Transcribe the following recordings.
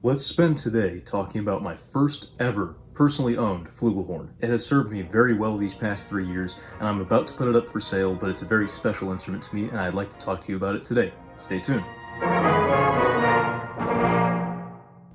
Let's spend today talking about my first ever personally owned Flugelhorn. It has served me very well these past 3 years, and I'm about to put it up for sale, but it's a very special instrument to me, and I'd like to talk to you about it today. Stay tuned.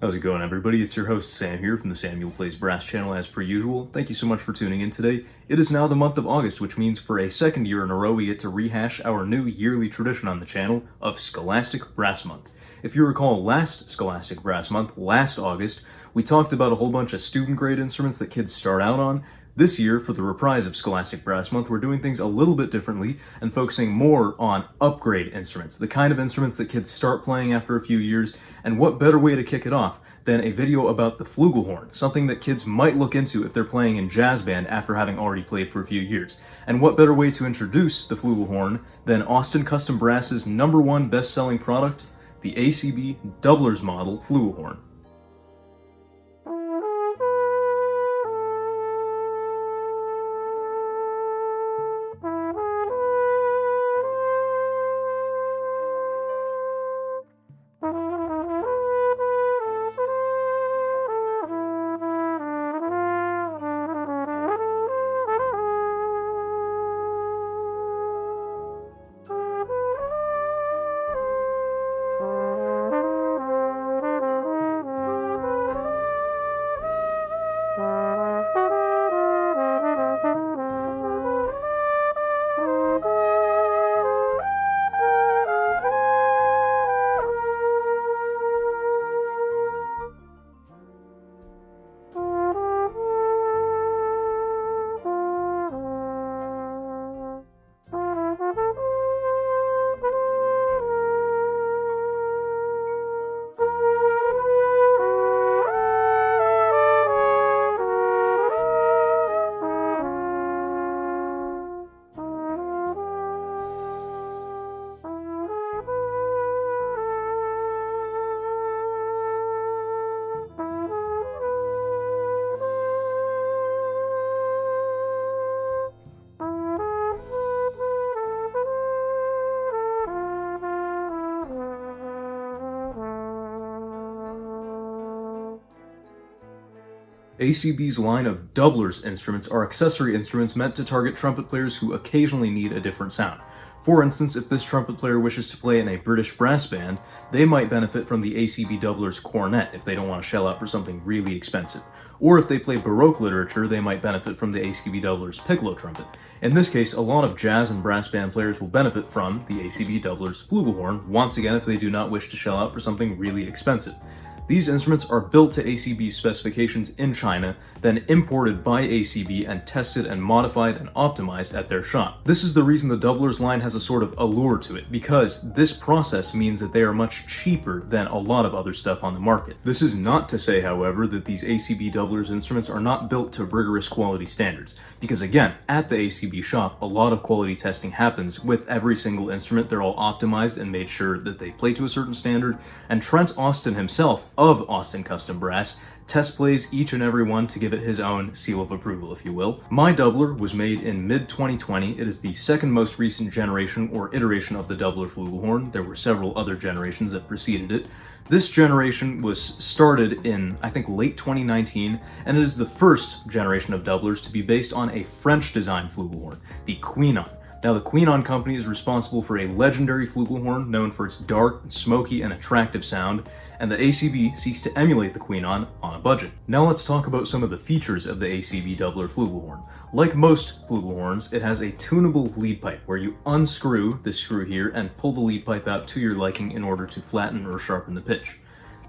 How's it going, everybody? It's your host, Sam here from the Samuel Plays Brass channel as per usual. Thank you so much for tuning in today. It is now the month of August, which means for a second year in a row we get to rehash our new yearly tradition on the channel of Scholastic Brass Month. If you recall last Scholastic Brass Month, last August, we talked about a whole bunch of student grade instruments that kids start out on. This year, for the reprise of Scholastic Brass Month, we're doing things a little bit differently and focusing more on upgrade instruments, the kind of instruments that kids start playing after a few years, and what better way to kick it off than a video about the Flugelhorn, something that kids might look into if they're playing in jazz band after having already played for a few years. And what better way to introduce the Flugelhorn than Austin Custom Brass's #1 best-selling product, the ACB Doublers model Flugelhorn. ACB's line of doublers instruments are accessory instruments meant to target trumpet players who occasionally need a different sound. For instance, if this trumpet player wishes to play in a British brass band, they might benefit from the ACB Doublers cornet if they don't want to shell out for something really expensive. Or if they play Baroque literature, they might benefit from the ACB Doublers piccolo trumpet. In this case, a lot of jazz and brass band players will benefit from the ACB Doublers Flugelhorn, once again if they do not wish to shell out for something really expensive. These instruments are built to ACB specifications in China, then imported by ACB and tested and modified and optimized at their shop. This is the reason the Doublers line has a sort of allure to it, because this process means that they are much cheaper than a lot of other stuff on the market. This is not to say, however, that these ACB Doublers instruments are not built to rigorous quality standards, because again, at the ACB shop, a lot of quality testing happens with every single instrument. They're all optimized and made sure that they play to a certain standard, and Trent Austin himself, of Austin Custom Brass, test plays each and every one to give it his own seal of approval, if you will. My doubler was made in mid-2020. It is the second most recent generation or iteration of the doubler Flugelhorn. There were several other generations that preceded it. This generation was started in, I think, late 2019, and it is the first generation of doublers to be based on a French-designed Flugelhorn, the Couesnon. Now, the Couesnon company is responsible for a legendary flugelhorn known for its dark, smoky, and attractive sound, and the ACB seeks to emulate the Couesnon on a budget. Now let's talk about some of the features of the ACB Doubler Flugelhorn. Like most flugelhorns, it has a tunable lead pipe where you unscrew this screw here and pull the lead pipe out to your liking in order to flatten or sharpen the pitch.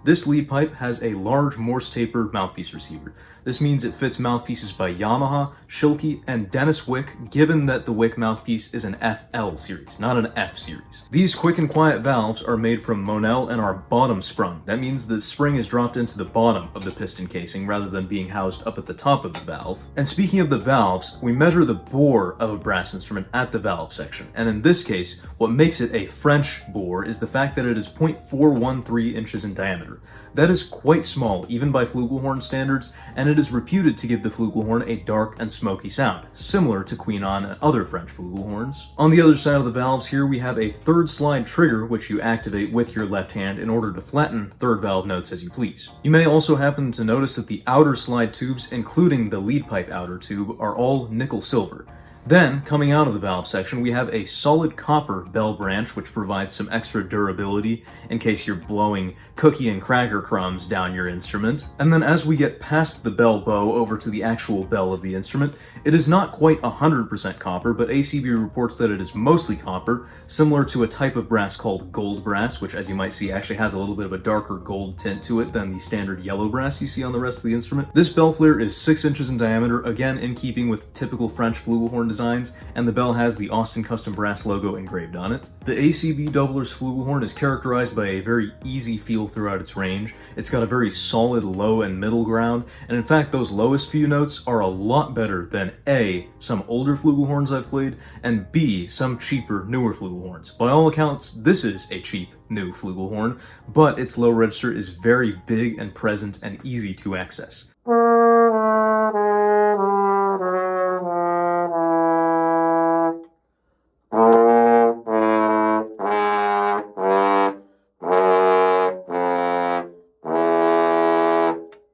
This lead pipe has a large Morse taper mouthpiece receiver. This means it fits mouthpieces by Yamaha, Schilke, and Denis Wick, given that the Wick mouthpiece is an FL series, not an F series. These quick and quiet valves are made from Monel and are bottom sprung. That means the spring is dropped into the bottom of the piston casing rather than being housed up at the top of the valve. And speaking of the valves, we measure the bore of a brass instrument at the valve section. And in this case, what makes it a French bore is the fact that it is 0.413 inches in diameter. diameter. That is quite small, even by flugelhorn standards, and it is reputed to give the flugelhorn a dark and smoky sound, similar to Couesnon and other French flugelhorns. On the other side of the valves here, we have a third slide trigger, which you activate with your left hand in order to flatten third valve notes as you please. You may also happen to notice that the outer slide tubes, including the lead pipe outer tube, are all nickel silver. Then, coming out of the valve section, we have a solid copper bell branch, which provides some extra durability in case you're blowing cookie and cracker crumbs down your instrument. And then as we get past the bell bow over to the actual bell of the instrument, it is not quite 100% copper, but ACB reports that it is mostly copper, similar to a type of brass called gold brass, which as you might see actually has a little bit of a darker gold tint to it than the standard yellow brass you see on the rest of the instrument. This bell flare is 6 inches in diameter, again in keeping with typical French flugelhorn designs, and the bell has the Austin Custom Brass logo engraved on it. The ACB Doublers flugelhorn is characterized by a very easy feel throughout its range. It's got a very solid low and middle ground, and in fact those lowest few notes are a lot better than A, some older flugelhorns I've played, and B, some cheaper, newer flugelhorns. By all accounts, this is a cheap, new flugelhorn, but its low register is very big and present and easy to access.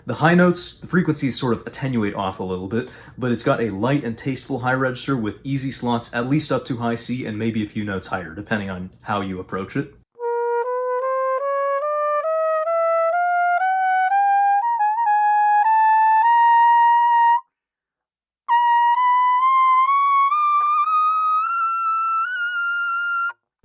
The high notes, the frequencies sort of attenuate off a little bit, but it's got a light and tasteful high register with easy slots at least up to high C and maybe a few notes higher, depending on how you approach it.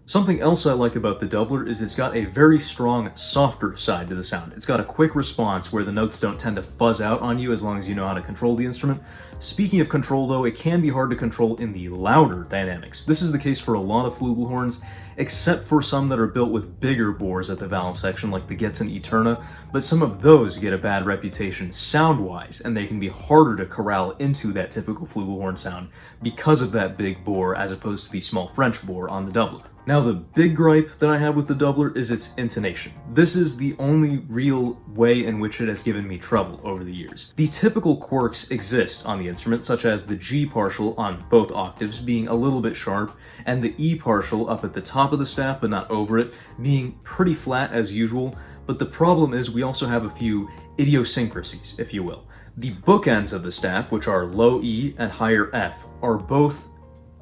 Something else I like about the doubler is it's got a very strong, softer side to the sound. It's got a quick response where the notes don't tend to fuzz out on you as long as you know how to control the instrument. Speaking of control though, it can be hard to control in the louder dynamics. This is the case for a lot of flugelhorns, except for some that are built with bigger bores at the valve section like the Getzen Eterna, but some of those get a bad reputation sound-wise, and they can be harder to corral into that typical flugelhorn sound because of that big bore as opposed to the small French bore on the doubler. Now the big gripe that I have with the doubler is its intonation. This is the only real way in which it has given me trouble over the years. The typical quirks exist on the instrument, such as the G partial on both octaves being a little bit sharp, and the E partial up at the top of the staff but not over it being pretty flat as usual, but the problem is we also have a few idiosyncrasies, if you will. The bookends of the staff, which are low E and higher F, are both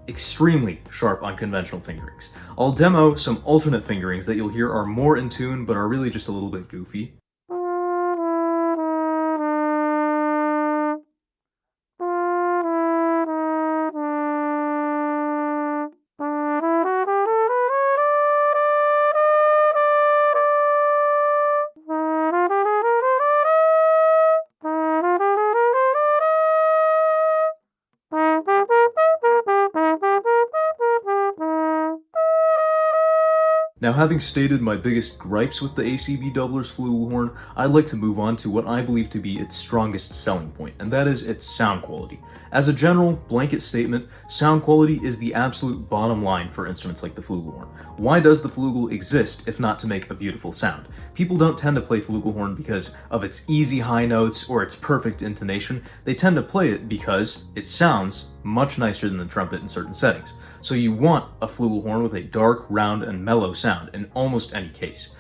extremely sharp on conventional fingerings. I'll demo some alternate fingerings that you'll hear are more in tune but are really just a little bit goofy. Now, having stated my biggest gripes with the ACB Doublers flugelhorn, I'd like to move on to what I believe to be its strongest selling point, and that is its sound quality. As a general, blanket statement, sound quality is the absolute bottom line for instruments like the flugelhorn. Why does the flugel exist if not to make a beautiful sound? People don't tend to play flugelhorn because of its easy high notes or its perfect intonation. They tend to play it because it sounds much nicer than the trumpet in certain settings. So you want a flugelhorn with a dark, round, and mellow sound in almost any case.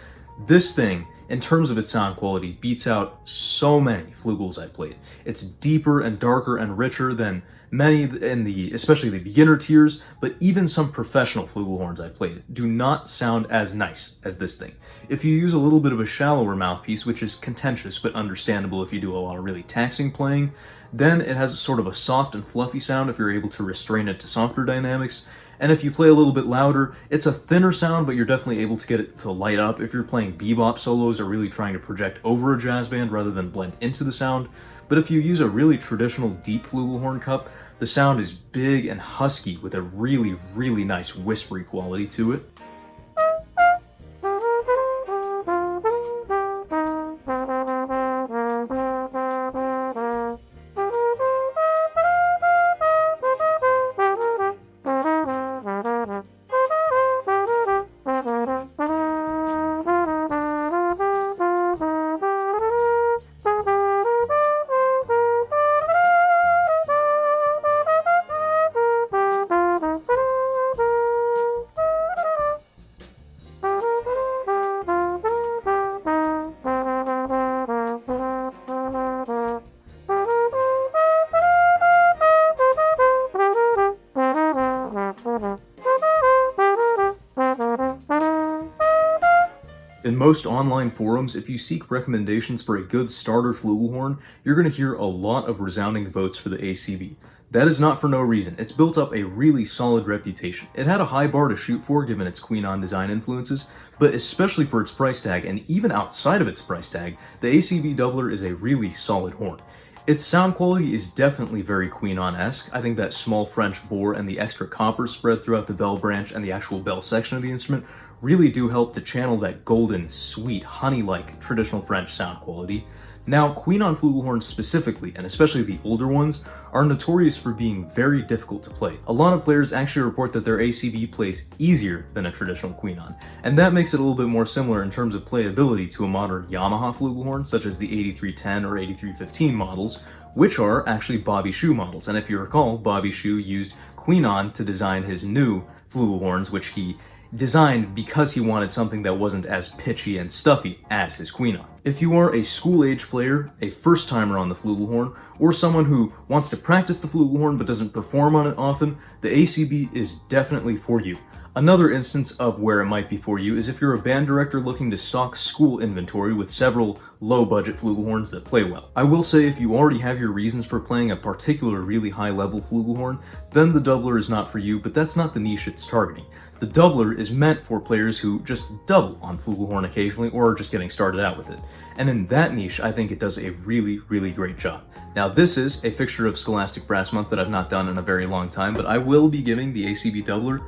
This thing, in terms of its sound quality, beats out so many flugels I've played. It's deeper and darker and richer than many in especially the beginner tiers, but even some professional flugelhorns I've played do not sound as nice as this thing. If you use a little bit of a shallower mouthpiece, which is contentious but understandable if you do a lot of really taxing playing, then it has sort of a soft and fluffy sound if you're able to restrain it to softer dynamics. And if you play a little bit louder, it's a thinner sound, but you're definitely able to get it to light up if you're playing bebop solos or really trying to project over a jazz band rather than blend into the sound. But if you use a really traditional deep flugelhorn cup, the sound is big and husky with a really, really nice whispery quality to it. In most online forums, if you seek recommendations for a good starter flugelhorn, you're going to hear a lot of resounding votes for the ACB. That is not for no reason. It's built up a really solid reputation. It had a high bar to shoot for given its Couesnon design influences, but especially for its price tag, and even outside of its price tag, the ACB Doubler is a really solid horn. Its sound quality is definitely very Couesnon-esque. I think that small French bore and the extra copper spread throughout the bell branch and the actual bell section of the instrument really do help to channel that golden, sweet, honey-like traditional French sound quality. Now, Couesnon flugelhorns specifically, and especially the older ones, are notorious for being very difficult to play. A lot of players actually report that their ACB plays easier than a traditional Couesnon, and that makes it a little bit more similar in terms of playability to a modern Yamaha flugelhorn, such as the 8310 or 8315 models, which are actually Bobby Shure models. And if you recall, Bobby Shure used Couesnon to design his new flugelhorns, which he designed because he wanted something that wasn't as pitchy and stuffy as his Couesnon. If you are a school-age player, a first-timer on the flugelhorn, or someone who wants to practice the flugelhorn but doesn't perform on it often, the ACB is definitely for you. Another instance of where it might be for you is if you're a band director looking to stock school inventory with several low-budget flugelhorns that play well. I will say if you already have your reasons for playing a particular really high-level flugelhorn, then the Doubler is not for you, but that's not the niche it's targeting. The Doubler is meant for players who just double on flugelhorn occasionally or are just getting started out with it. And in that niche, I think it does a really, really great job. Now, this is a fixture of Scholastic Brass Month that I've not done in a very long time, but I will be giving the ACB Doubler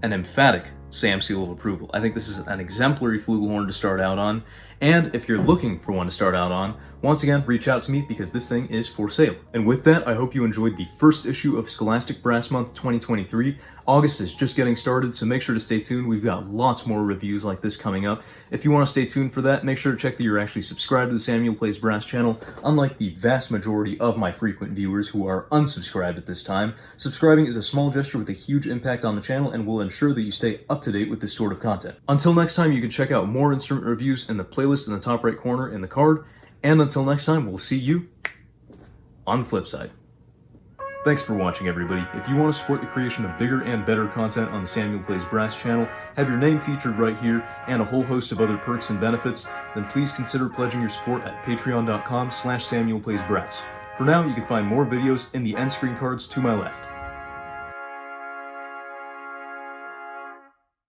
an emphatic SAM seal of approval. I think this is an exemplary flugelhorn to start out on, and if you're looking for one to start out on, once again, reach out to me because this thing is for sale. And with that, I hope you enjoyed the first issue of Scholastic Brass Month 2023. August is just getting started, so make sure to stay tuned. We've got lots more reviews like this coming up. If you want to stay tuned for that, make sure to check that you're actually subscribed to the Samuel Plays Brass channel, unlike the vast majority of my frequent viewers who are unsubscribed at this time. Subscribing is a small gesture with a huge impact on the channel and will ensure that you stay up to date with this sort of content. Until next time, you can check out more instrument reviews in the playlist in the top right corner in the card, and until next time, we'll see you on the flip side. Thanks for watching, everybody. If you want to support the creation of bigger and better content on the Samuel Plays Brass channel, have your name featured right here, and a whole host of other perks and benefits, then please consider pledging your support at patreon.com/SamuelPlaysBrass. For now, you can find more videos in the end screen cards to my left.